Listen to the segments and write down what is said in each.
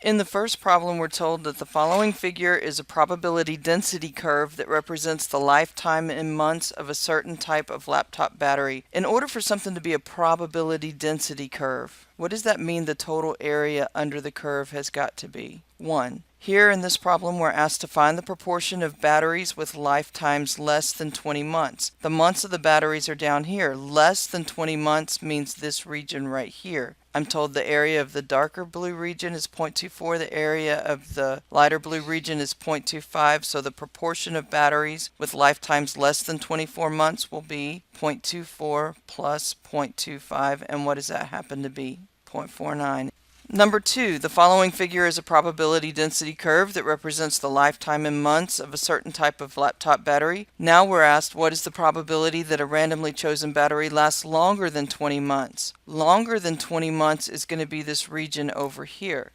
In the first problem, we're told that the following figure is a probability density curve that represents the lifetime in months of a certain type of laptop battery. In order for something to be a probability density curve, what does that mean the total area under the curve has got to be? 1. Here in this problem, we're asked to find the proportion of batteries with lifetimes less than 20 months. The months of the batteries are down here. Less than 20 months means this region right here. I'm told the area of the darker blue region is 0.24, the area of the lighter blue region is 0.25, so the proportion of batteries with lifetimes less than 24 months will be 0.24 plus 0.25, and what does that happen to be? 0.49. Number 2, the following figure is a probability density curve that represents the lifetime in months of a certain type of laptop battery. Now we're asked, what is the probability that a randomly chosen battery lasts longer than 20 months? Longer than 20 months is going to be this region over here.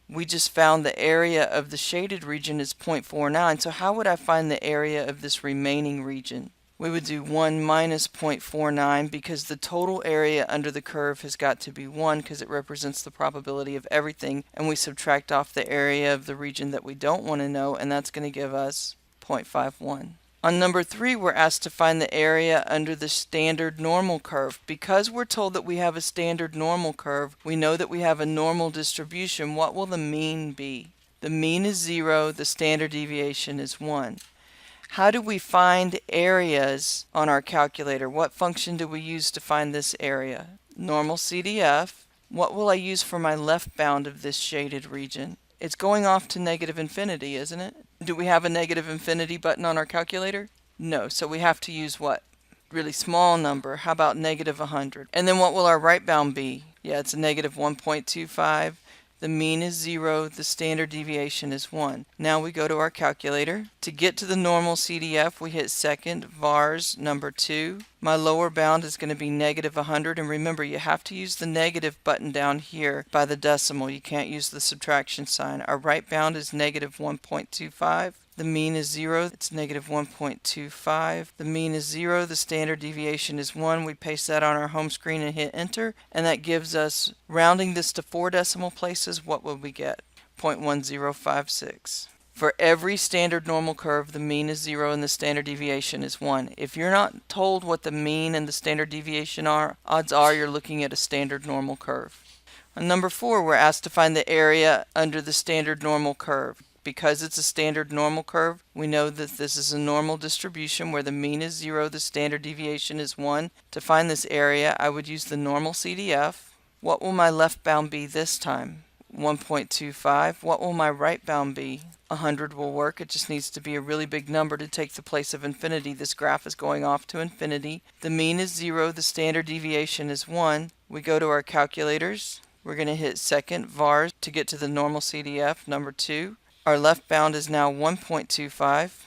We just found the area of the shaded region is 0.49, so how would I find the area of this remaining region? We would do 1 minus 0.49 because the total area under the curve has got to be 1 because it represents the probability of everything, and we subtract off the area of the region that we don't want to know, and that's going to give us 0.51. On number 3, we're asked to find the area under the standard normal curve. Because we're told that we have a standard normal curve, we know that we have a normal distribution. What will the mean be? The mean is 0, the standard deviation is 1. How do we find areas on our calculator? What function do we use to find this area? Normalcdf. What will I use for my left bound of this shaded region? It's going off to negative infinity, isn't it? Do we have a negative infinity button on our calculator? No, so we have to use what? Really small number. How about negative 100? And then what will our right bound be? Yeah, it's a negative 1.25. The mean is 0, the standard deviation is 1. Now we go to our calculator. To get to the Normalcdf, we hit second, vars, number 2. My lower bound is going to be negative 100, and remember, you have to use the negative button down here by the decimal. You can't use the subtraction sign. Our right bound is negative 1.25. The mean is 0, it's negative 1.25. The mean is 0, the standard deviation is 1. We paste that on our home screen and hit enter, and that gives us, rounding this to 4 decimal places, what would we get? 0.1056. For every standard normal curve, the mean is 0 and the standard deviation is 1. If you're not told what the mean and the standard deviation are, odds are you're looking at a standard normal curve. On number 4, we're asked to find the area under the standard normal curve. Because it's a standard normal curve, we know that this is a normal distribution where the mean is 0, the standard deviation is 1. To find this area, I would use the Normalcdf. What will my left bound be this time? 1.25. What will my right bound be? 100 will work. It just needs to be a really big number to take the place of infinity. This graph is going off to infinity. The mean is 0, the standard deviation is 1. We go to our calculators. We're going to hit second, vars, to get to the Normalcdf, number 2. Our left bound is now 1.25.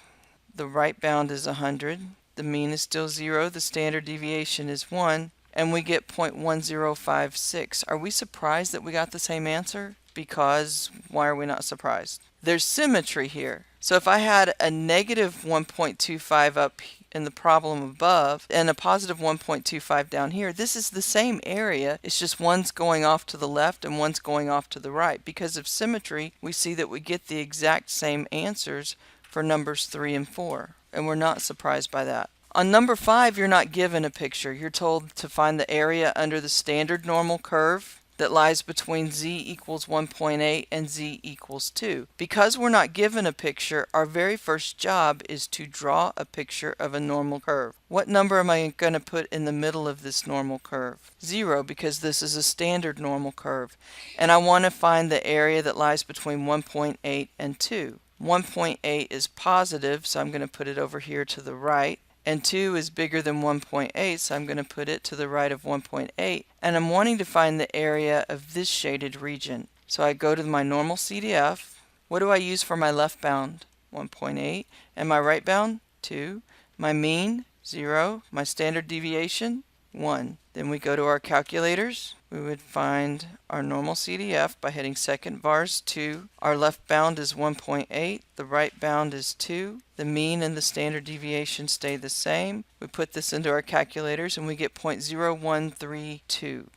The right bound is 100. The mean is still 0. The standard deviation is 1. And we get 0.1056. Are we surprised that we got the same answer? Because why are we not surprised? There's symmetry here. So if I had a negative 1.25 up in the problem above and a positive 1.25 down here, this is the same area. It's just one's going off to the left and one's going off to the right. Because of symmetry, we see that we get the exact same answers for numbers 3 and 4. And we're not surprised by that. On number 5, you're not given a picture. You're told to find the area under the standard normal curve that lies between z equals 1.8 and z equals 2. Because we're not given a picture, our very first job is to draw a picture of a normal curve. What number am I going to put in the middle of this normal curve? 0, because this is a standard normal curve. And I want to find the area that lies between 1.8 and 2. 1.8 is positive, so I'm going to put it over here to the right. And 2 is bigger than 1.8, so I'm going to put it to the right of 1.8. And I'm wanting to find the area of this shaded region. So I go to my Normalcdf. What do I use for my left bound? 1.8. And my right bound? 2. My mean? 0. My standard deviation? 1. Then we go to our calculators. We would find our Normalcdf by hitting second, vars 2. Our left bound is 1.8. The right bound is 2. The mean and the standard deviation stay the same. We put this into our calculators and we get 0.0132.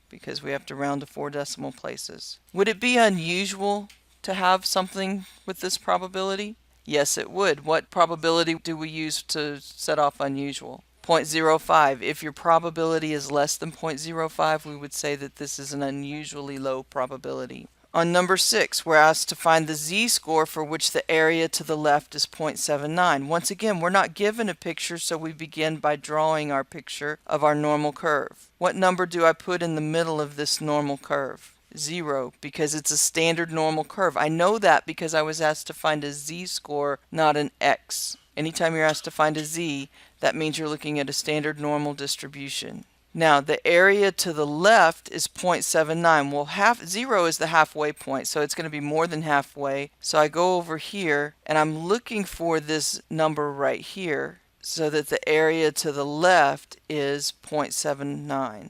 because we have to round to 4 decimal places. Would it be unusual to have something with this probability? Yes, it would. What probability do we use to set off unusual? 0.05. If your probability is less than 0.05, we would say that this is an unusually low probability. On number 6, we're asked to find the z-score for which the area to the left is 0.79. Once again, we're not given a picture, so we begin by drawing our picture of our normal curve. What number do I put in the middle of this normal curve? 0, because it's a standard normal curve. I know that because I was asked to find a z-score, not an x. Anytime you're asked to find a z, that means you're looking at a standard normal distribution. Now, the area to the left is 0.79. Well, 0 is the halfway point, so it's going to be more than halfway. So I go over here, and I'm looking for this number right here, so that the area to the left is 0.79.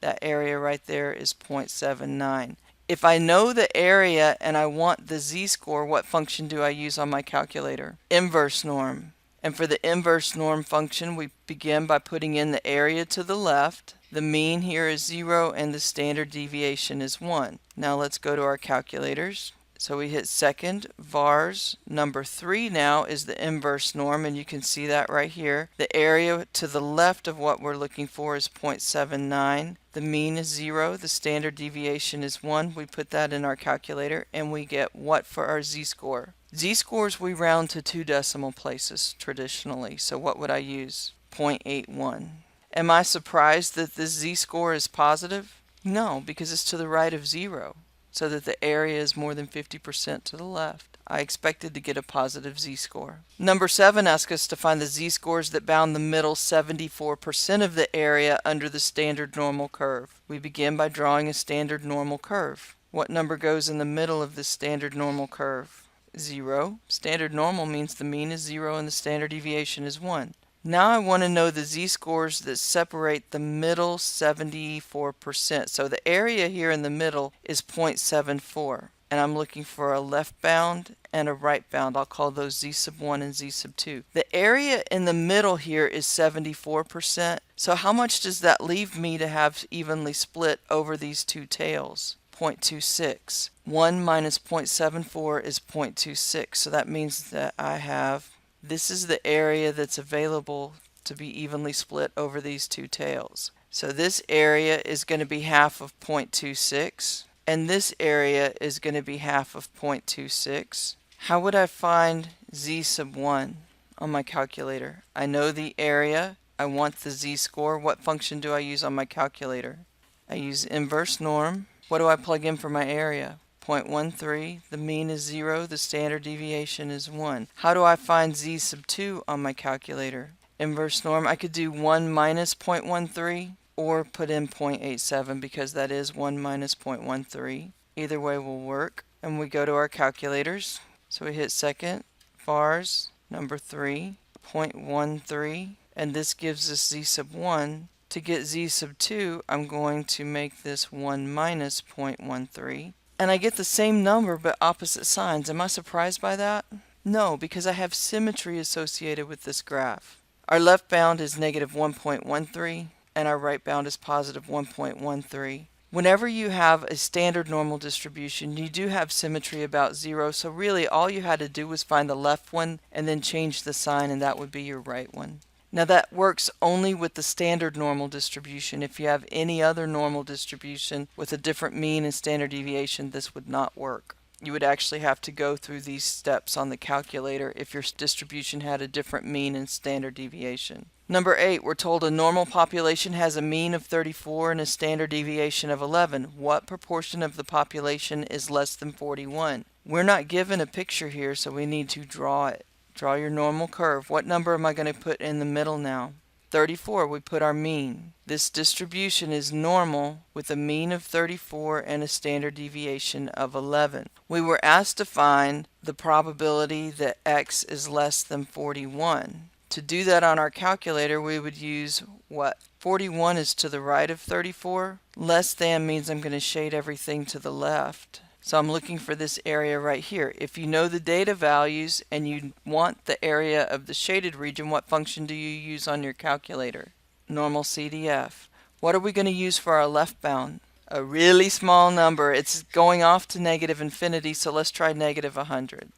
That area right there is 0.79. If I know the area and I want the z-score, what function do I use on my calculator? Inverse norm. And for the inverse norm function, we begin by putting in the area to the left. The mean here is 0 and the standard deviation is 1. Now let's go to our calculators. So we hit second, vars. Number 3 now is the inverse norm, and you can see that right here. The area to the left of what we're looking for is 0.79. The mean is 0. The standard deviation is 1. We put that in our calculator, and we get what for our z-score? Z-scores we round to 2 decimal places traditionally. So what would I use? 0.81. Am I surprised that this z-score is positive? No, because it's to the right of 0. So that the area is more than 50% to the left. I expected to get a positive z-score. Number 7 asks us to find the z-scores that bound the middle 74% of the area under the standard normal curve. We begin by drawing a standard normal curve. What number goes in the middle of the standard normal curve? 0. Standard normal means the mean is 0 and the standard deviation is 1. Now I want to know the z-scores that separate the middle 74%. So the area here in the middle is 0.74. And I'm looking for a left bound and a right bound. I'll call those z sub 1 and z sub 2. The area in the middle here is 74%. So how much does that leave me to have evenly split over these two tails? 0.26. 1 minus 0.74 is 0.26. So that means that I have, this is the area that's available to be evenly split over these two tails. So this area is going to be half of 0.26. And this area is going to be half of 0.26. How would I find z sub 1 on my calculator? I know the area. I want the z-score. What function do I use on my calculator? I use inverse norm. What do I plug in for my area? 0.13. The mean is 0. The standard deviation is 1. How do I find z sub 2 on my calculator? Inverse norm. I could do 1 minus 0.13. or put in 0.87 because that is 1 minus 0.13. Either way will work. And we go to our calculators. So we hit second, vars, number 3, 0.13, and this gives us z sub 1. To get z sub 2, I'm going to make this 1 minus 0.13. And I get the same number but opposite signs. Am I surprised by that? No, because I have symmetry associated with this graph. Our left bound is negative 1.13. and our right bound is positive 1.13. Whenever you have a standard normal distribution, you do have symmetry about 0, so really all you had to do was find the left one and then change the sign, and that would be your right one. Now that works only with the standard normal distribution. If you have any other normal distribution with a different mean and standard deviation, this would not work. You would actually have to go through these steps on the calculator if your distribution had a different mean and standard deviation. Number 8, we're told a normal population has a mean of 34 and a standard deviation of 11. What proportion of the population is less than 41? We're not given a picture here, so we need to draw it. Draw your normal curve. What number am I going to put in the middle now? 34, we put our mean. This distribution is normal with a mean of 34 and a standard deviation of 11. We were asked to find the probability that x is less than 41. To do that on our calculator, we would use what? 41 is to the right of 34. Less than means I'm going to shade everything to the left. So I'm looking for this area right here. If you know the data values and you want the area of the shaded region, what function do you use on your calculator? Normalcdf. What are we going to use for our left bound? A really small number. It's going off to negative infinity, so let's try negative 100.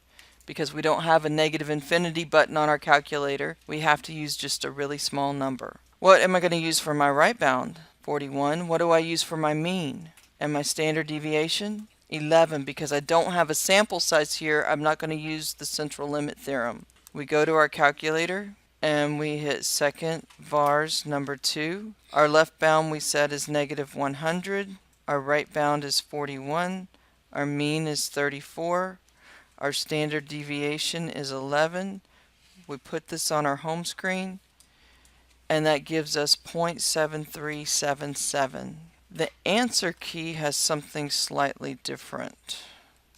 Because we don't have a negative infinity button on our calculator, we have to use just a really small number. What am I going to use for my right bound? 41. What do I use for my mean? And my standard deviation? 11. Because I don't have a sample size here, I'm not going to use the central limit theorem. We go to our calculator and we hit second vars number 2. Our left bound we set is negative 100. Our right bound is 41. Our mean is 34. Our standard deviation is 11. We put this on our home screen, and that gives us 0.7377. The answer key has something slightly different.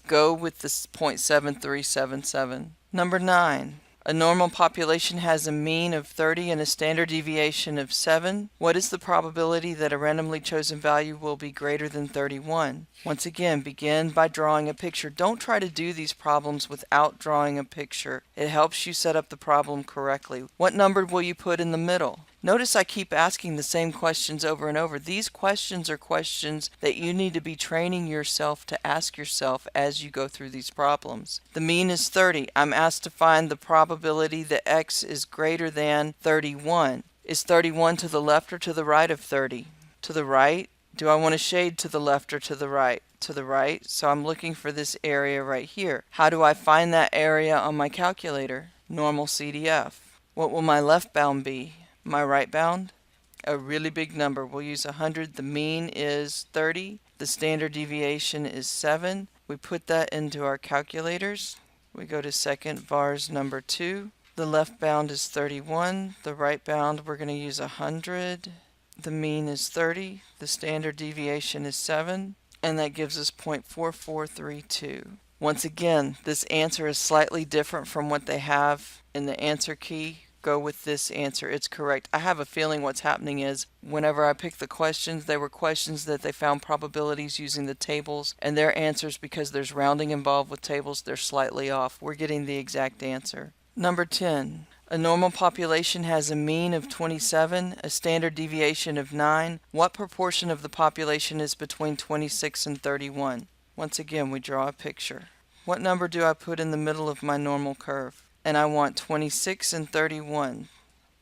Go with this 0.7377. Number 9. A normal population has a mean of 30 and a standard deviation of 7. What is the probability that a randomly chosen value will be greater than 31? Once again, begin by drawing a picture. Don't try to do these problems without drawing a picture. It helps you set up the problem correctly. What number will you put in the middle? Notice I keep asking the same questions over and over. These questions are questions that you need to be training yourself to ask yourself as you go through these problems. The mean is 30. I'm asked to find the probability that x is greater than 31. Is 31 to the left or to the right of 30? To the right. Do I want to shade to the left or to the right? To the right. So I'm looking for this area right here. How do I find that area on my calculator? Normalcdf. What will my left bound be? My right bound? A really big number. We'll use 100. The mean is 30. The standard deviation is 7. We put that into our calculators. We go to second vars number 2. The left bound is 31. The right bound we're going to use 100. The mean is 30. The standard deviation is 7. And that gives us 0.4432. Once again, this answer is slightly different from what they have in the answer key. Go with this answer. It's correct. I have a feeling what's happening is whenever I picked the questions, they were questions that they found probabilities using the tables, and their answers, because there's rounding involved with tables, they're slightly off. We're getting the exact answer. Number 10. A normal population has a mean of 27, a standard deviation of 9. What proportion of the population is between 26 and 31? Once again, we draw a picture. What number do I put in the middle of my normal curve? And I want 26 and 31.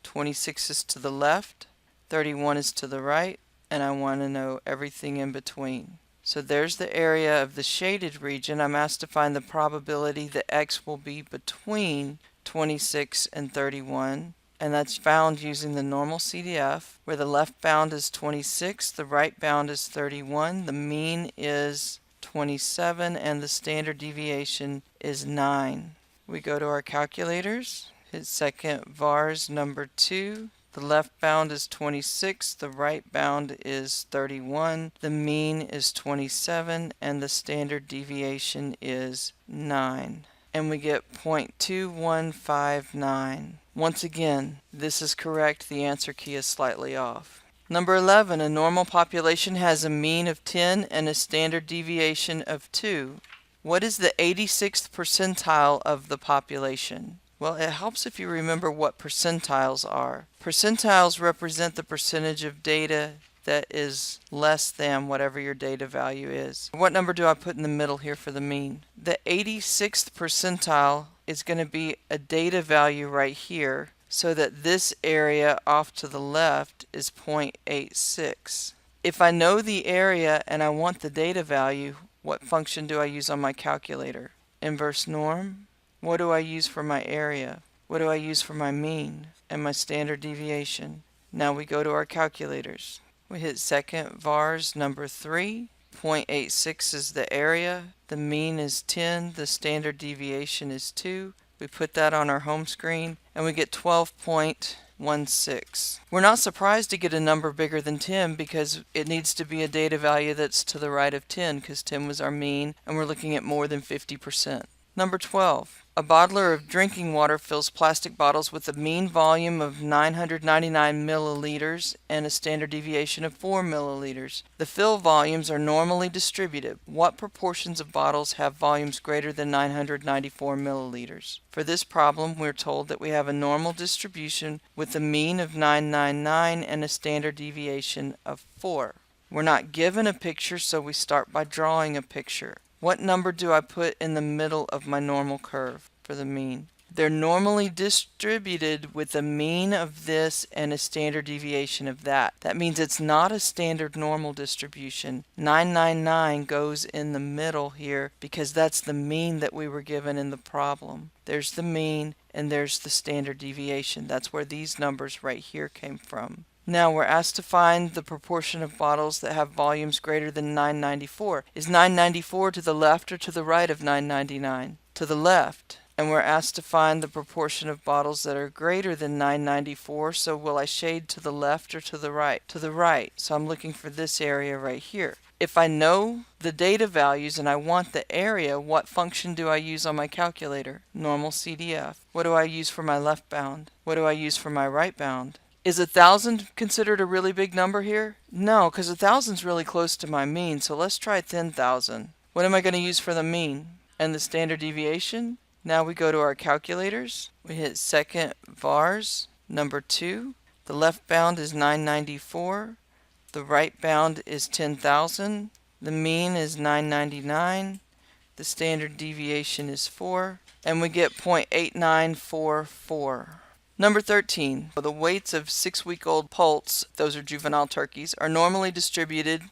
26 is to the left, 31 is to the right, and I want to know everything in between. So there's the area of the shaded region. I'm asked to find the probability that x will be between 26 and 31, and that's found using the Normalcdf, where the left bound is 26, the right bound is 31, the mean is 27, and the standard deviation is 9. We go to our calculators, hit second vars number 2. The left bound is 26, the right bound is 31, the mean is 27, and the standard deviation is 9. And we get 0.2159. Once again, this is correct. The answer key is slightly off. Number 11, a normal population has a mean of 10 and a standard deviation of 2. What is the 86th percentile of the population? Well, it helps if you remember what percentiles are. Percentiles represent the percentage of data that is less than whatever your data value is. What number do I put in the middle here for the mean? The 86th percentile is going to be a data value right here, so that this area off to the left is 0.86. If I know the area and I want the data value, what function do I use on my calculator? Inverse norm? What do I use for my area? What do I use for my mean and my standard deviation? Now we go to our calculators. We hit second vars number 3. 0.86 is the area. The mean is 10. The standard deviation is 2. We put that on our home screen and we get 12.16. We're not surprised to get a number bigger than 10 because it needs to be a data value that's to the right of 10 because 10 was our mean and we're looking at more than 50%. Number 12. A bottler of drinking water fills plastic bottles with a mean volume of 999 milliliters and a standard deviation of 4 milliliters. The fill volumes are normally distributed. What proportions of bottles have volumes greater than 994 milliliters? For this problem, we're told that we have a normal distribution with a mean of 999 and a standard deviation of 4. We're not given a picture, so we start by drawing a picture. What number do I put in the middle of my normal curve for the mean? They're normally distributed with a mean of this and a standard deviation of that. That means it's not a standard normal distribution. 999 goes in the middle here because that's the mean that we were given in the problem. There's the mean and there's the standard deviation. That's where these numbers right here came from. Now we're asked to find the proportion of bottles that have volumes greater than 994. Is 994 to the left or to the right of 999? To the left. And we're asked to find the proportion of bottles that are greater than 994, so will I shade to the left or to the right? To the right. So I'm looking for this area right here. If I know the data values and I want the area, what function do I use on my calculator? Normalcdf. What do I use for my left bound? What do I use for my right bound? Is 1,000 considered a really big number here? No, because 1,000 is really close to my mean, so let's try 10,000. What am I going to use for the mean? And the standard deviation? Now we go to our calculators. We hit second vars, number 2. The left bound is 994. The right bound is 10,000. The mean is 999. The standard deviation is 4. And we get 0.8944. Number 13. The weights of 6-week-old poults, those are juvenile turkeys, are normally distributed.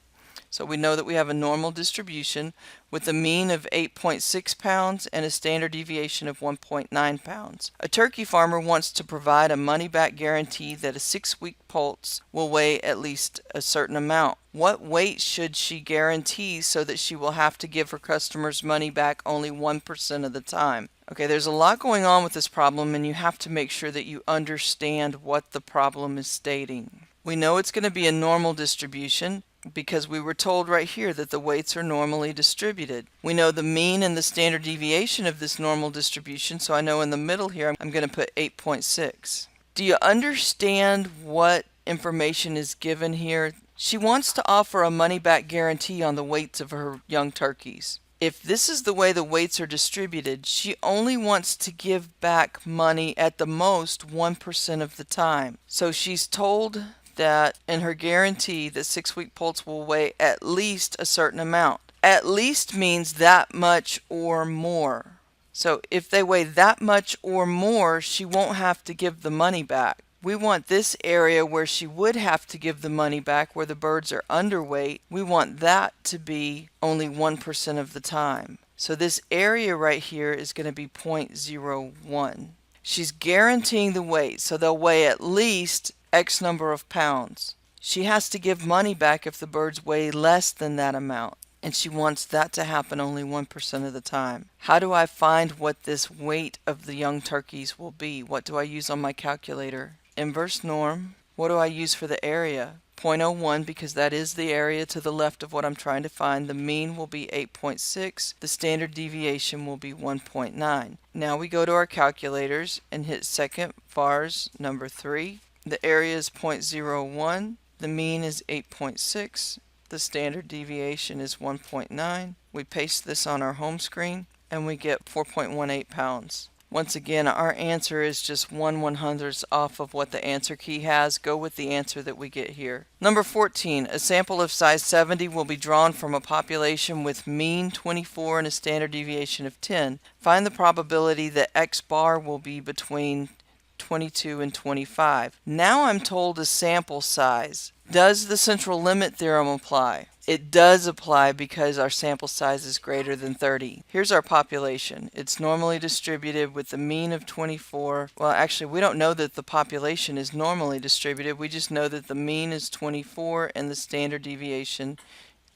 So we know that we have a normal distribution with a mean of 8.6 pounds and a standard deviation of 1.9 pounds. A turkey farmer wants to provide a money-back guarantee that a 6-week poult will weigh at least a certain amount. What weight should she guarantee so that she will have to give her customers money back only 1% of the time? Okay, there's a lot going on with this problem, and you have to make sure that you understand what the problem is stating. We know it's going to be a normal distribution because we were told right here that the weights are normally distributed. We know the mean and the standard deviation of this normal distribution, so I know in the middle here I'm going to put 8.6. Do you understand what information is given here? She wants to offer a money-back guarantee on the weights of her young turkeys. If this is the way the weights are distributed, she only wants to give back money at the most 1% of the time. So she's told that in her guarantee that 6-week poults will weigh at least a certain amount. At least means that much or more. So if they weigh that much or more, she won't have to give the money back. We want this area where she would have to give the money back, where the birds are underweight, we want that to be only 1% of the time. So this area right here is going to be 0.01. She's guaranteeing the weight, so they'll weigh at least X number of pounds. She has to give money back if the birds weigh less than that amount, and she wants that to happen only 1% of the time. How do I find what this weight of the young turkeys will be? What do I use on my calculator? Inverse norm. What do I use for the area? 0.01, because that is the area to the left of what I'm trying to find. The mean will be 8.6. The standard deviation will be 1.9. Now we go to our calculators and hit second vars number 3. The area is 0.01. The mean is 8.6. The standard deviation is 1.9. We paste this on our home screen and we get 4.18 pounds. Once again, our answer is just 1/100th off of what the answer key has. Go with the answer that we get here. Number 14, a sample of size 70 will be drawn from a population with mean 24 and a standard deviation of 10. Find the probability that X bar will be between 22 and 25. Now I'm told a sample size. Does the central limit theorem apply? It does apply because our sample size is greater than 30. Here's our population. It's normally distributed with a mean of 24. Well, actually, we don't know that the population is normally distributed. We just know that the mean is 24 and the standard deviation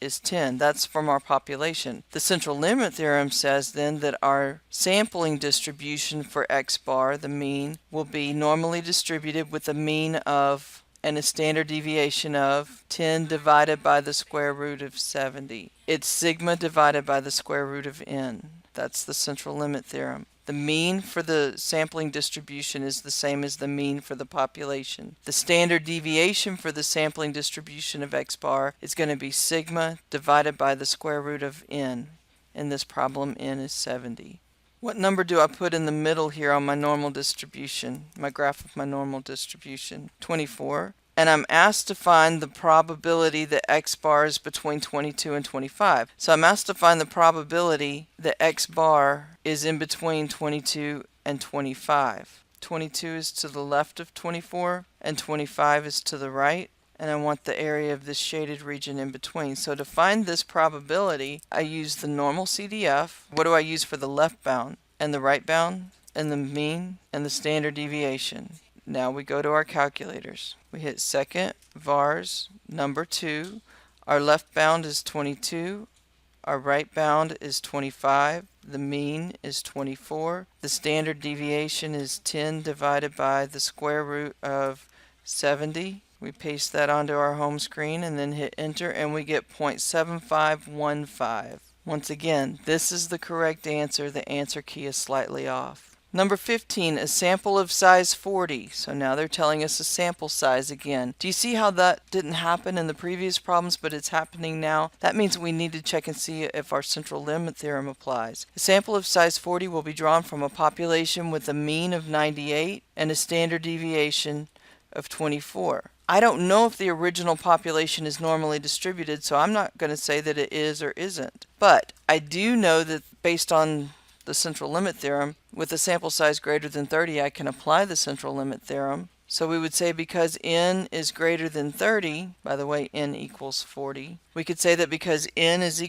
is 10. That's from our population. The central limit theorem says then that our sampling distribution for X bar, the mean, will be normally distributed with a mean of and a standard deviation of 10 divided by the square root of 70. It's sigma divided by the square root of n. That's the central limit theorem. The mean for the sampling distribution is the same as the mean for the population. The standard deviation for the sampling distribution of X bar is going to be sigma divided by the square root of n. In this problem, n is 70. What number do I put in the middle here on my normal distribution, my graph of my normal distribution? 24. and I'm asked to find the probability that x bar is between 22 and 25. So I'm asked to find the probability that x bar is in between 22 and 25. 22 is to the left of 24 and 25 is to the right, and I want the area of this shaded region in between. So to find this probability, I use the normal CDF. What do I use for the left bound and the right bound and the mean and the standard deviation? Now we go to our calculators. We hit second, vars, number 2. Our left bound is 22. Our right bound is 25. The mean is 24. The standard deviation is 10 divided by the square root of 70. We paste that onto our home screen and then hit enter, and we get 0.7515. Once again, this is the correct answer. The answer key is slightly off. Number 15, a sample of size 40. So now they're telling us a sample size again. Do you see how that didn't happen in the previous problems, but it's happening now? That means we need to check and see if our central limit theorem applies. A sample of size 40 will be drawn from a population with a mean of 98 and a standard deviation of 24. I don't know if the original population is normally distributed, so I'm not going to say that it is or isn't. But I do know that based on the central limit theorem, with a sample size greater than 30, I can apply the central limit theorem. So we would say because n is greater than 30, by the way, n equals 40, we could say that because n is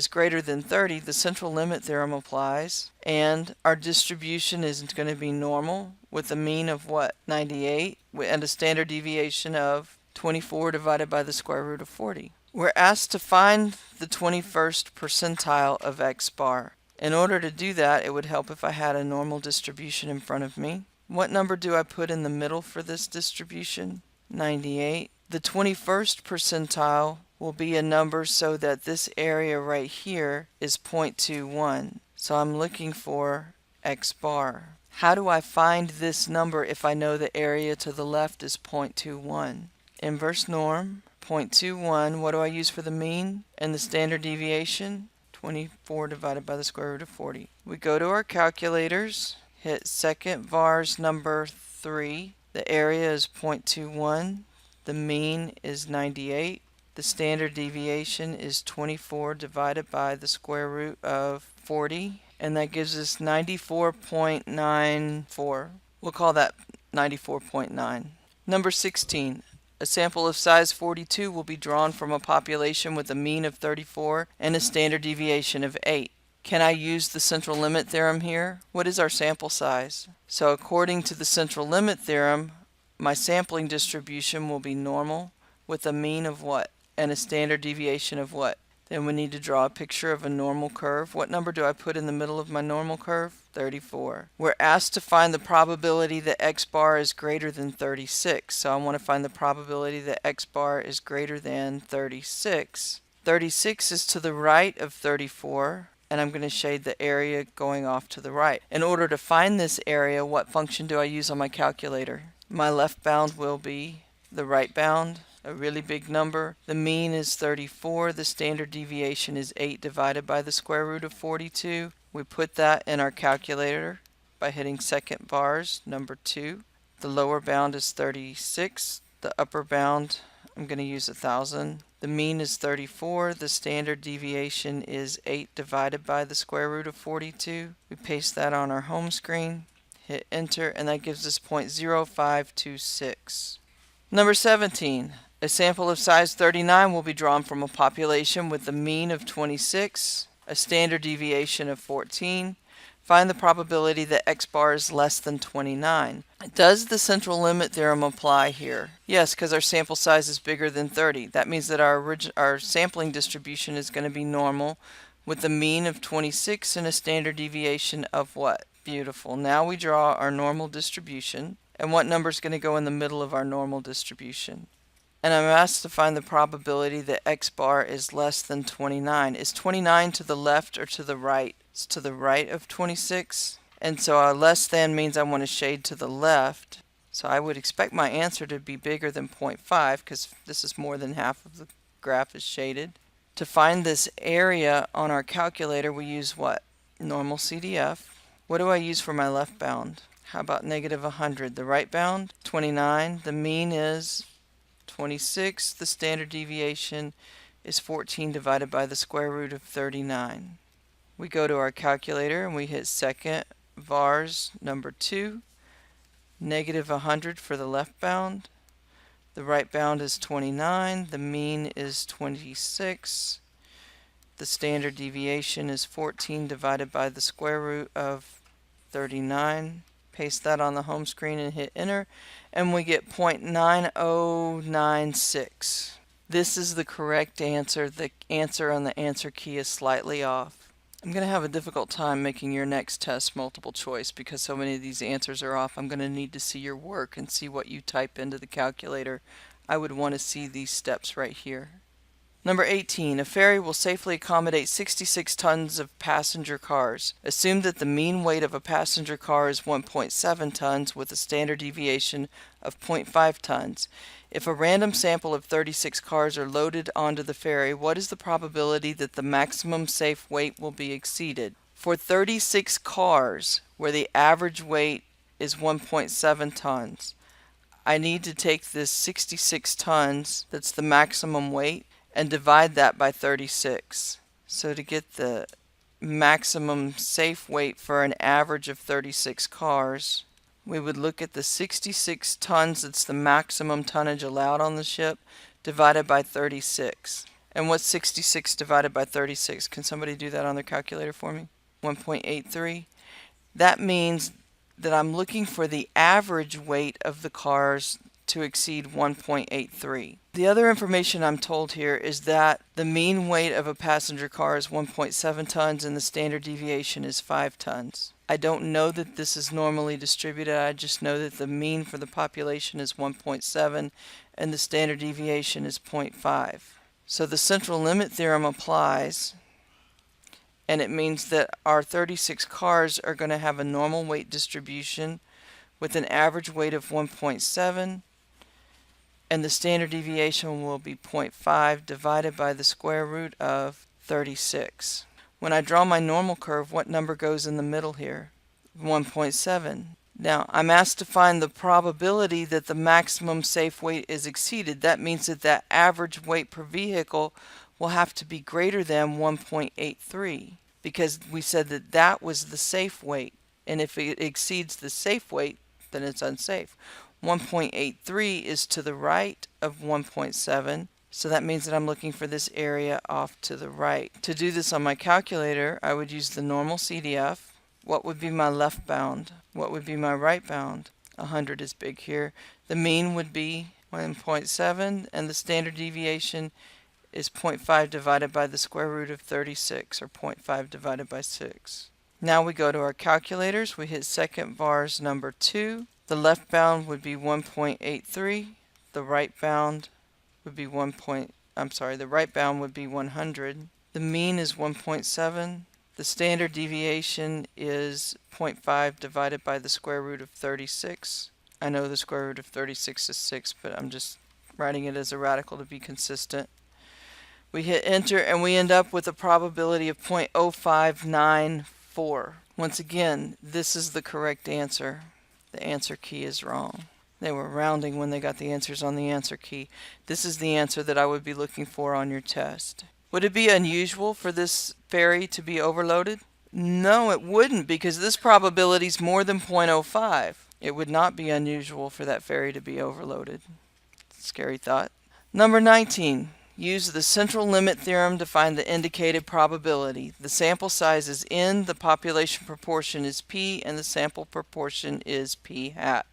greater than 30, the central limit theorem applies, and our distribution is going to be normal with a mean of what? 98, and a standard deviation of 24 divided by the square root of 40. We're asked to find the 21st percentile of x bar. In order to do that, it would help if I had a normal distribution in front of me. What number do I put in the middle for this distribution? 98. The 21st percentile will be a number so that this area right here is 0.21. So I'm looking for x bar. How do I find this number if I know the area to the left is 0.21? Inverse norm, 0.21. What do I use for the mean and the standard deviation? 24 divided by the square root of 40. We go to our calculators, hit second vars number 3. The area is 0.21. The mean is 98. The standard deviation is 24 divided by the square root of 40. And that gives us 94.94. We'll call that 94.9. Number 16. A sample of size 42 will be drawn from a population with a mean of 34 and a standard deviation of 8. Can I use the central limit theorem here? What is our sample size? So according to the central limit theorem, my sampling distribution will be normal with a mean of what? And a standard deviation of what? Then we need to draw a picture of a normal curve. What number do I put in the middle of my normal curve? 34. We're asked to find the probability that x bar is greater than 36. So I want to find the probability that x bar is greater than 36. 36 is to the right of 34, and I'm going to shade the area going off to the right. In order to find this area, what function do I use on my calculator? My left bound will be the right bound, a really big number. The mean is 34. The standard deviation is 8 divided by the square root of 42. We put that in our calculator by hitting second vars, number 2. The lower bound is 36. The upper bound, I'm going to use 1,000. The mean is 34. The standard deviation is 8 divided by the square root of 42. We paste that on our home screen, hit enter, and that gives us 0.0526. Number 17. A sample of size 39 will be drawn from a population with a mean of 26, a standard deviation of 14. Find the probability that x bar is less than 29. Does the central limit theorem apply here? Yes, because our sample size is bigger than 30. That means that our sampling distribution is going to be normal with a mean of 26 and a standard deviation of what? Beautiful. Now we draw our normal distribution. And what number is going to go in the middle of our normal distribution? And I'm asked to find the probability that x bar is less than 29. Is 29 to the left or to the right? It's to the right of 26. And so our less than means I want to shade to the left. So I would expect my answer to be bigger than 0.5 because this is more than half of the graph is shaded. To find this area on our calculator, we use what? Normal CDF. What do I use for my left bound? How about negative 100? The right bound, 29. The mean is 26. The standard deviation is 14 divided by the square root of 39. We go to our calculator and we hit second vars number 2, negative 100 for the left bound. The right bound is 29. The mean is 26. The standard deviation is 14 divided by the square root of 39. Paste that on the home screen and hit enter, and we get 0.9096. This is the correct answer. The answer on the answer key is slightly off. I'm going to have a difficult time making your next test multiple choice because so many of these answers are off. I'm going to need to see your work and see what you type into the calculator. I would want to see these steps right here. Number 18. A ferry will safely accommodate 66 tons of passenger cars. Assume that the mean weight of a passenger car is 1.7 tons with a standard deviation of 0.5 tons. If a random sample of 36 cars are loaded onto the ferry, what is the probability that the maximum safe weight will be exceeded? For 36 cars, where the average weight is 1.7 tons, I need to take this 66 tons, that's the maximum weight, and divide that by 36. So to get the maximum safe weight for an average of 36 cars, we would look at the 66 tons, that's the maximum tonnage allowed on the ship, divided by 36. And what's 66 divided by 36? Can somebody do that on their calculator for me? 1.83. That means that I'm looking for the average weight of the cars to exceed 1.83. The other information I'm told here is that the mean weight of a passenger car is 1.7 tons and the standard deviation is 5 tons. I don't know that this is normally distributed. I just know that the mean for the population is 1.7 and the standard deviation is 0.5. So the central limit theorem applies, and it means that our 36 cars are going to have a normal weight distribution with an average weight of 1.7, and the standard deviation will be 0.5 divided by the square root of 36. When I draw my normal curve, what number goes in the middle here? 1.7. Now, I'm asked to find the probability that the maximum safe weight is exceeded. That means that that average weight per vehicle will have to be greater than 1.83 because we said that that was the safe weight. And if it exceeds the safe weight, then it's unsafe. 1.83 is to the right of 1.7, so that means that I'm looking for this area off to the right. To do this on my calculator, I would use the Normalcdf. What would be my left bound? What would be my right bound? 100 is big here. The mean would be 1.7, and the standard deviation is 0.5 divided by the square root of 36, or 0.5 divided by 6. Now we go to our calculators. We hit second vars number 2. The left bound would be 1.83. The right bound would be the right bound would be 100. The mean is 1.7. The standard deviation is 0.5 divided by the square root of 36. I know the square root of 36 is 6, but I'm just writing it as a radical to be consistent. We hit enter and we end up with a probability of 0.0594. Once again, this is the correct answer. The answer key is wrong. They were rounding when they got the answers on the answer key. This is the answer that I would be looking for on your test. Would it be unusual for this ferry to be overloaded? No, it wouldn't, because this probability is more than 0.05. It would not be unusual for that ferry to be overloaded. Scary thought. Number 19. Use the central limit theorem to find the indicated probability. The sample size is n, the population proportion is p, and the sample proportion is p hat.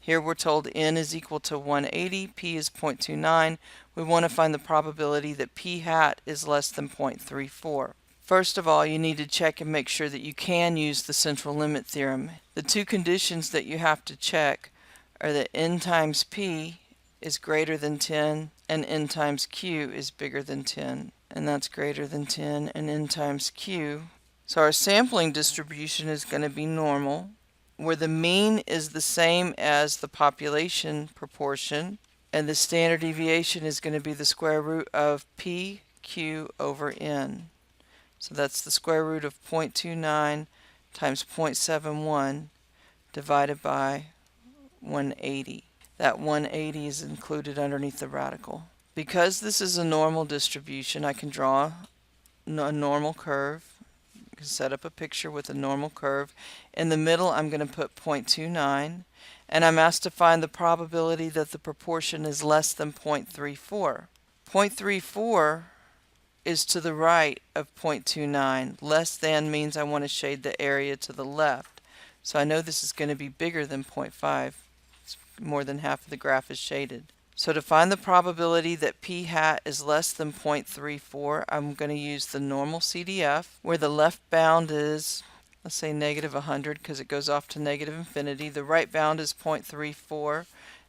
Here we're told n is equal to 180, p is 0.29. We want to find the probability that p hat is less than 0.34. First of all, you need to check and make sure that you can use the central limit theorem. The two conditions that you have to check are that n times p is greater than 10 and n times q is bigger than 10, and that's greater than 10 and n times q. So our sampling distribution is going to be normal, where the mean is the same as the population proportion, and the standard deviation is going to be the square root of p q over n. So that's the square root of 0.29 times 0.71 divided by 180. That 180 is included underneath the radical. Because this is a normal distribution, I can draw a normal curve. I can set up a picture with a normal curve. In the middle, I'm going to put 0.29, and I'm asked to find the probability that the proportion is less than 0.34. 0.34 is to the right of 0.29. Less than means I want to shade the area to the left. So I know this is going to be bigger than 0.5. It's more than half of the graph is shaded. So to find the probability that p hat is less than 0.34, I'm going to use the normal CDF, where the left bound is, let's say, negative 100 because it goes off to negative infinity. The right bound is 0.34.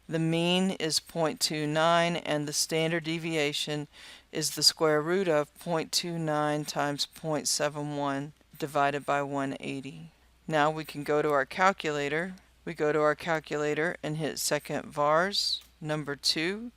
The mean is 0.29, and the standard deviation is the square root of 0.29 times 0.71 divided by 180. Now we can go to our calculator. We go to our calculator and hit second vars, number 2.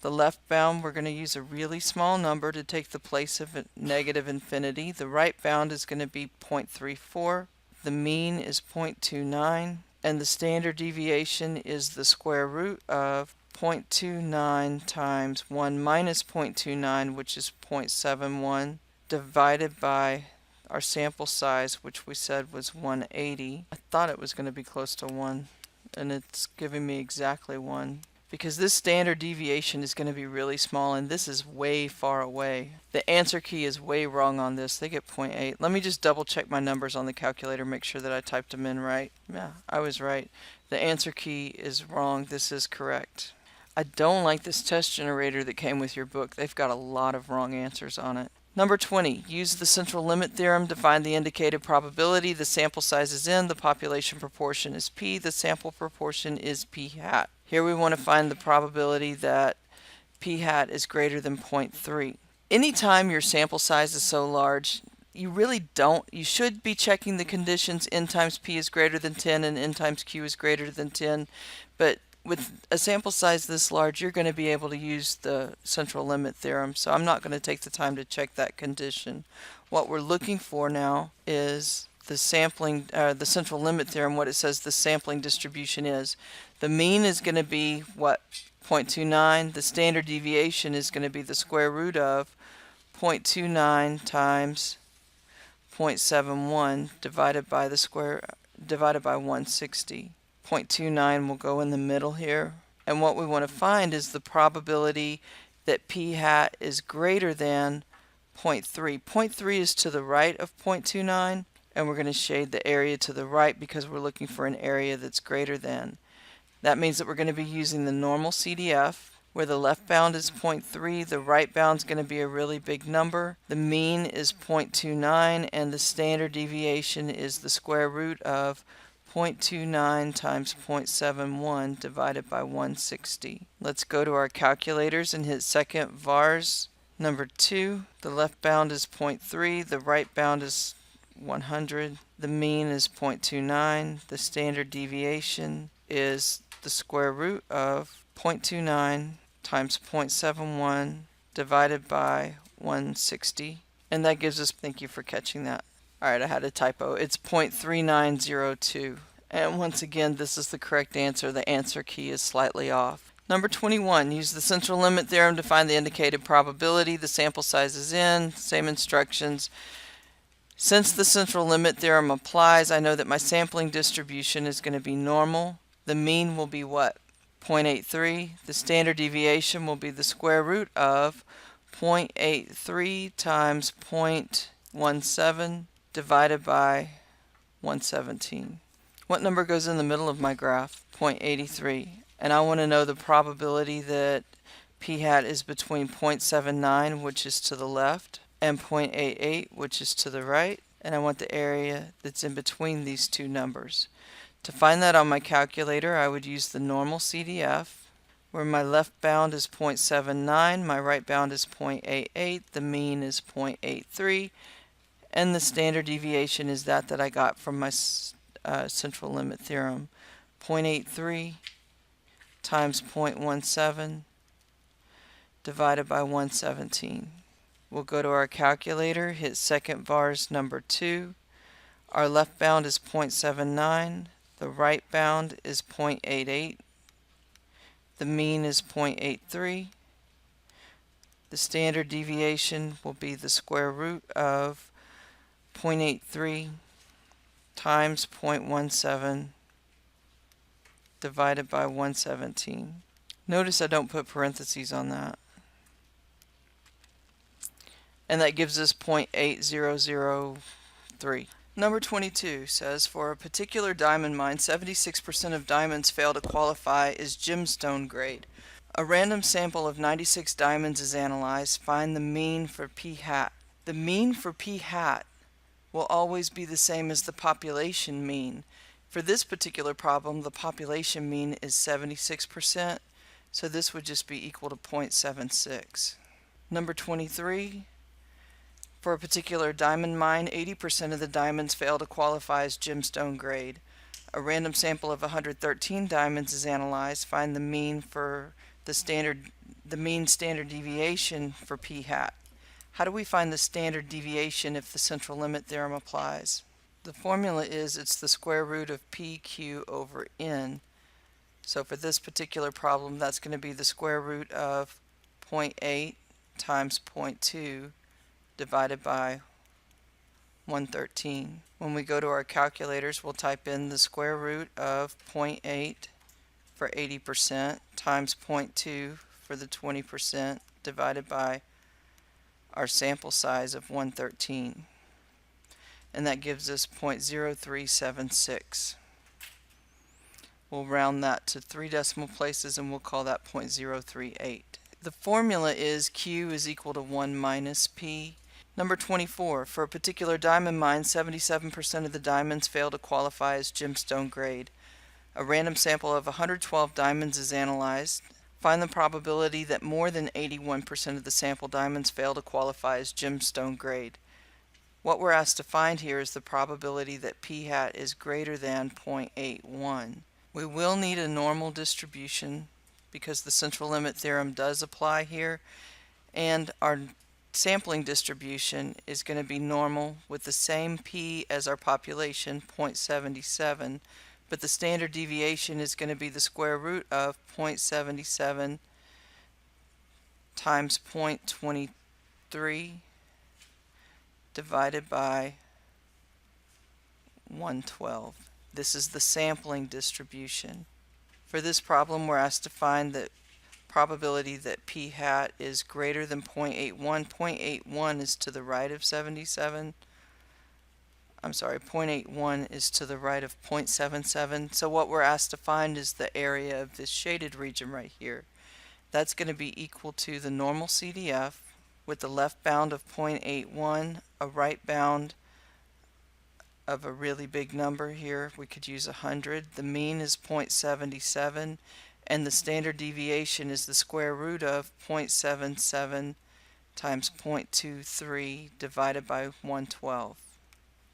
The left bound, we're going to use a really small number to take the place of negative infinity. The right bound is going to be 0.34. The mean is 0.29. And the standard deviation is the square root of 0.29 times 1 minus 0.29, which is 0.71, divided by our sample size, which we said was 180. I thought it was going to be close to 1, and it's giving me exactly 1. Because this standard deviation is going to be really small, and this is way far away. The answer key is way wrong on this. They get 0.8. Let me just double check my numbers on the calculator, make sure that I typed them in right. Yeah, I was right. The answer key is wrong. This is correct. I don't like this test generator that came with your book. They've got a lot of wrong answers on it. Number 20, use the central limit theorem to find the indicated probability. The sample size is n, the population proportion is p, the sample proportion is p hat. Here we want to find the probability that p hat is greater than 0.3. Anytime your sample size is so large, you should be checking the conditions n times p is greater than 10 and n times q is greater than 10, but with a sample size this large, you're going to be able to use the central limit theorem, so I'm not going to take the time to check that condition. What we're looking for now is the central limit theorem, what it says the sampling distribution is. The mean is going to be, what, 0.29. The standard deviation is going to be the square root of 0.29 times 0.71 divided by 160. 0.29 will go in the middle here, and what we want to find is the probability that p hat is greater than 0.3. 0.3 is to the right of 0.29, and we're going to shade the area to the right because we're looking for an area that's greater than. That means that we're going to be using the normal CDF, where the left bound is 0.3, the right bound is going to be a really big number. The mean is 0.29, and the standard deviation is the square root of 0.29 times 0.71 divided by 160. Let's go to our calculators and hit second vars, number 2. The left bound is 0.3, the right bound is 100. The mean is 0.29. The standard deviation is the square root of 0.29 times 0.71 divided by 160. And that gives us, thank you for catching that. Alright, I had a typo. It's 0.3902. And once again, this is the correct answer. The answer key is slightly off. Number 21, use the central limit theorem to find the indicated probability. The sample size is n, same instructions. Since the central limit theorem applies, I know that my sampling distribution is going to be normal. The mean will be what? 0.83. The standard deviation will be the square root of 0.83 times 0.17 divided by 117. What number goes in the middle of my graph? 0.83. And I want to know the probability that p hat is between 0.79, which is to the left, and 0.88, which is to the right. And I want the area that's in between these two numbers. To find that on my calculator, I would use the normal CDF, where my left bound is 0.79, my right bound is 0.88, the mean is 0.83, and the standard deviation is that I got from my central limit theorem. 0.83 times 0.17 divided by 117. We'll go to our calculator, hit second vars number 2. Our left bound is 0.79, the right bound is 0.88, The mean is 0.83. The standard deviation will be the square root of 0.83 times 0.17 divided by 117. Notice I don't put parentheses on that. And that gives us 0.8003. Number 22 says, for a particular diamond mine, 76% of diamonds fail to qualify as gemstone grade. A random sample of 96 diamonds is analyzed. Find the mean for p hat. The mean for p hat will always be the same as the population mean. For this particular problem, the population mean is 76%, so this would just be equal to 0.76. Number 23, for a particular diamond mine, 80% of the diamonds fail to qualify as gemstone grade. A random sample of 113 diamonds is analyzed. Find the mean for the mean standard deviation for p hat. How do we find the standard deviation if the central limit theorem applies? The formula is it's the square root of pq over n. So for this particular problem, that's going to be the square root of 0.8 times 0.2 divided by 113. When we go to our calculators, we'll type in the square root of 0.8 for 80% times 0.2 for the 20% divided by our sample size of 113. And that gives us 0.0376. We'll round that to 3 decimal places and we'll call that 0.038. The formula is Q is equal to 1 minus P. Number 24, for a particular diamond mine, 77% of the diamonds fail to qualify as gemstone grade. A random sample of 112 diamonds is analyzed. Find the probability that more than 81% of the sample diamonds fail to qualify as gemstone grade. What we're asked to find here is the probability that p hat is greater than 0.81. We will need a normal distribution because the central limit theorem does apply here, and our sampling distribution is going to be normal with the same p as our population, 0.77, but the standard deviation is going to be the square root of 0.77 times 0.23 divided by 112. This is the sampling distribution. For this problem, we're asked to find the probability that p hat is greater than 0.81. 0.81 is to the right of 77. I'm sorry, 0.81 is to the right of 0.77. So what we're asked to find is the area of this shaded region right here. That's going to be equal to the normal CDF with the left bound of 0.81, a right bound of a really big number here. We could use 100. The mean is 0.77, and the standard deviation is the square root of 0.77 times 0.23 divided by 112.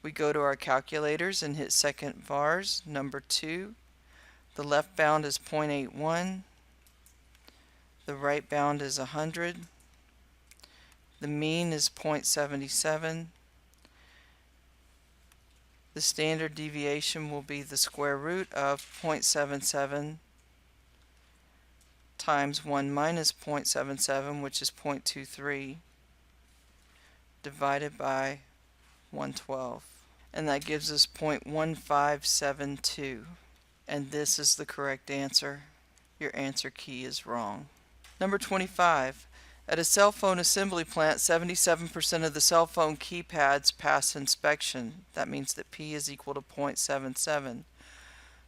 We go to our calculators and hit second vars, number 2. The left bound is 0.81. The right bound is 100. The mean is 0.77. The standard deviation will be the square root of 0.77 times 1 minus 0.77, which is 0.23, divided by 112. And that gives us 0.1572. And this is the correct answer. Your answer key is wrong. Number 25. At a cell phone assembly plant, 77% of the cell phone keypads pass inspection. That means that P is equal to 0.77.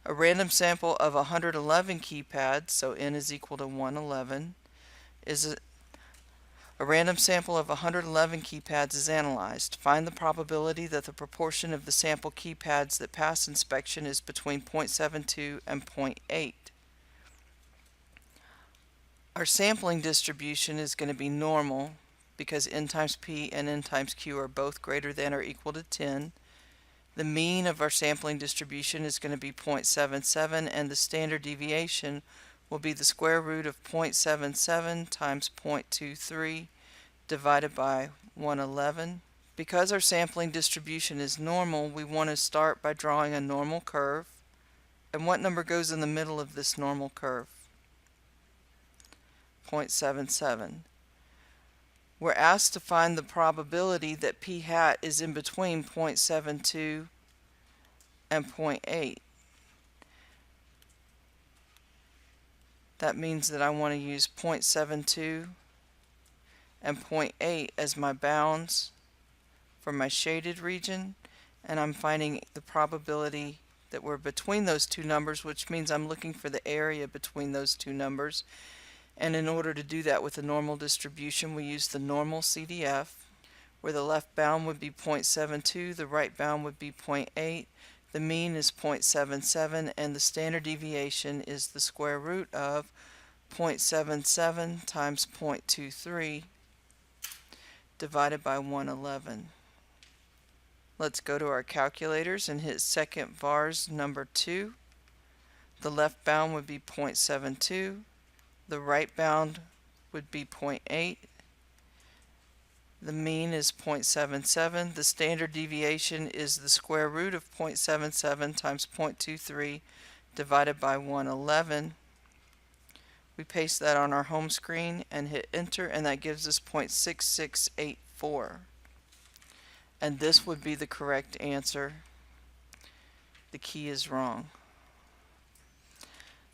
A random sample of 111 keypads, so N is equal to 111, a random sample of 111 keypads is analyzed. Find the probability that the proportion of the sample keypads that pass inspection is between 0.72 and 0.8. Our sampling distribution is going to be normal because n times p and n times q are both greater than or equal to 10. The mean of our sampling distribution is going to be 0.77, and the standard deviation will be the square root of 0.77 times 0.23 divided by 111. Because our sampling distribution is normal, we want to start by drawing a normal curve. And what number goes in the middle of this normal curve? 0.77. We're asked to find the probability that p hat is in between 0.72 and 0.8. That means that I want to use 0.72 and 0.8 as my bounds for my shaded region, and I'm finding the probability that we're between those two numbers, which means I'm looking for the area between those two numbers. And in order to do that with a normal distribution, we use the Normalcdf, where the left bound would be 0.72, the right bound would be 0.8, the mean is 0.77, and the standard deviation is the square root of 0.77 times 0.23 divided by 111. Let's go to our calculators and hit second vars number 2. The left bound would be 0.72, the right bound would be 0.8, the mean is 0.77, the standard deviation is the square root of 0.77 times 0.23 divided by 111. We paste that on our home screen and hit enter, and that gives us 0.6684. And this would be the correct answer. The key is wrong.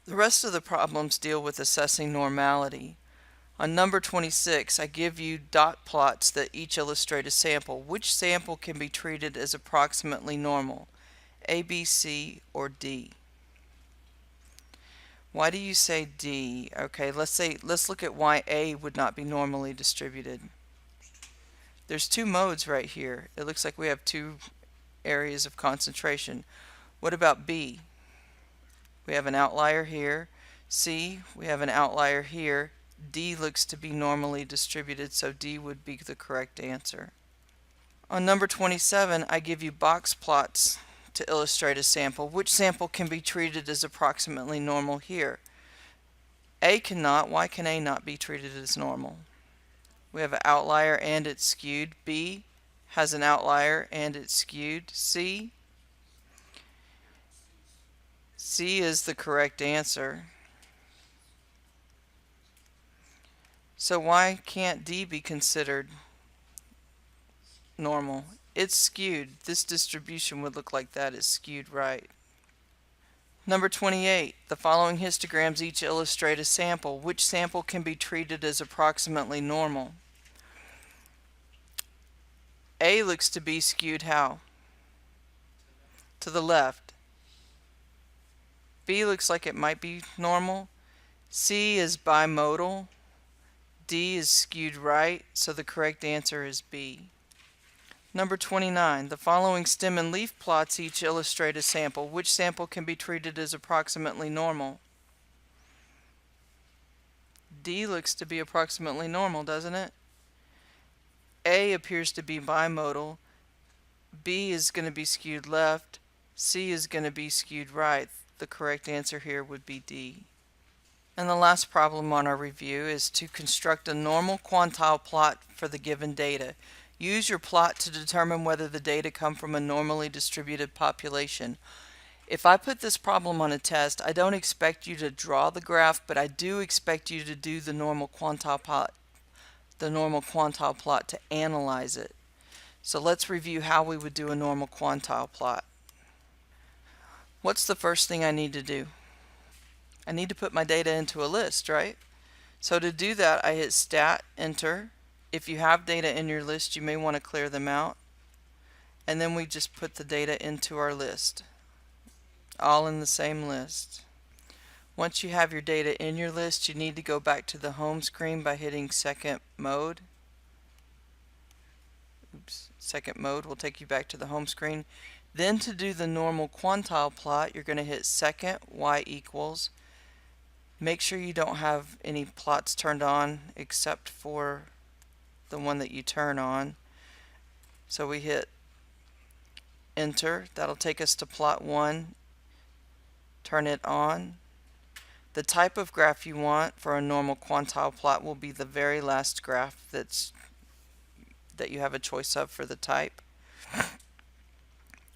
The rest of the problems deal with assessing normality. On number 26, I give you dot plots that each illustrate a sample. Which sample can be treated as approximately normal? A, B, C, or D? Why do you say D? Okay, let's look at why A would not be normally distributed. There's two modes right here. It looks like we have two areas of concentration. What about B? We have an outlier here. C, we have an outlier here. D looks to be normally distributed, so D would be the correct answer. On number 27, I give you box plots to illustrate a sample. Which sample can be treated as approximately normal here? A cannot. Why can A not be treated as normal? We have an outlier and it's skewed. B has an outlier and it's skewed. C is the correct answer. So why can't D be considered normal? It's skewed. This distribution would look like that is skewed right. Number 28. The following histograms each illustrate a sample. Which sample can be treated as approximately normal? A looks to be skewed how? To the left. B looks like it might be normal. C is bimodal. D is skewed right, so the correct answer is B. Number 29. The following stem and leaf plots each illustrate a sample. Which sample can be treated as approximately normal? D looks to be approximately normal, doesn't it? A appears to be bimodal. B is going to be skewed left. C is going to be skewed right. The correct answer here would be D. And the last problem on our review is to construct a normal quantile plot for the given data. Use your plot to determine whether the data come from a normally distributed population. If I put this problem on a test, I don't expect you to draw the graph, but I do expect you to do the normal quantile plot to analyze it. So let's review how we would do a normal quantile plot. What's the first thing I need to do? I need to put my data into a list, right? So to do that, I hit Stat, Enter. If you have data in your list, you may want to clear them out. And then we just put the data into our list, all in the same list. Once you have your data in your list, you need to go back to the home screen by hitting Second Mode. Second Mode will take you back to the home screen. Then to do the normal quantile plot, you're going to hit Second, Y equals. Make sure you don't have any plots turned on except for the one that you turn on. So we hit Enter. That'll take us to plot 1. Turn it on. The type of graph you want for a normal quantile plot will be the very last graph that you have a choice of for the type.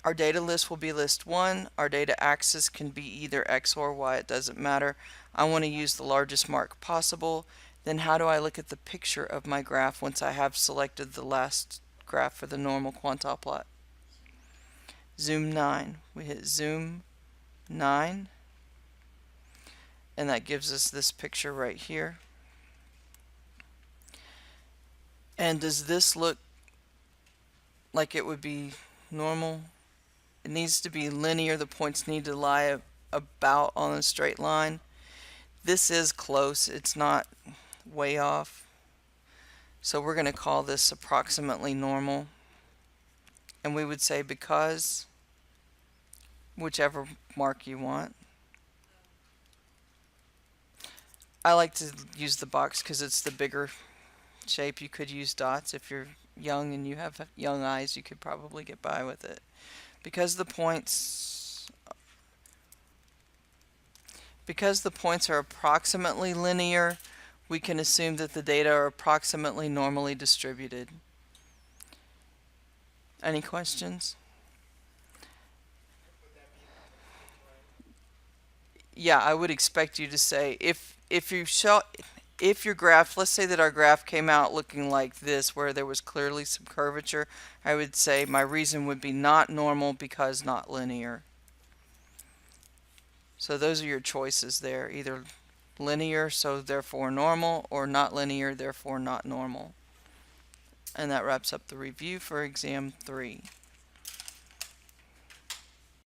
Our data list will be list 1. Our data axis can be either X or Y, it doesn't matter. I want to use the largest mark possible. Then how do I look at the picture of my graph once I have selected the last graph for the normal quantile plot? Zoom 9. We hit zoom 9, and that gives us this picture right here. And does this look like it would be normal? It needs to be linear. The points need to lie about on a straight line. This is close. It's not way off. So we're going to call this approximately normal. And we would say because, whichever mark you want. I like to use the box because it's the bigger shape. You could use dots. If you're young and you have young eyes, you could probably get by with it. Because the points are approximately linear, we can assume that the data are approximately normally distributed. Any questions? Yeah, I would expect you to say if your graph, let's say that our graph came out looking like this where there was clearly some curvature, I would say my reason would be not normal because not linear. So those are your choices there, either linear, so therefore normal, or not linear, therefore not normal. And that wraps up the review for exam 3.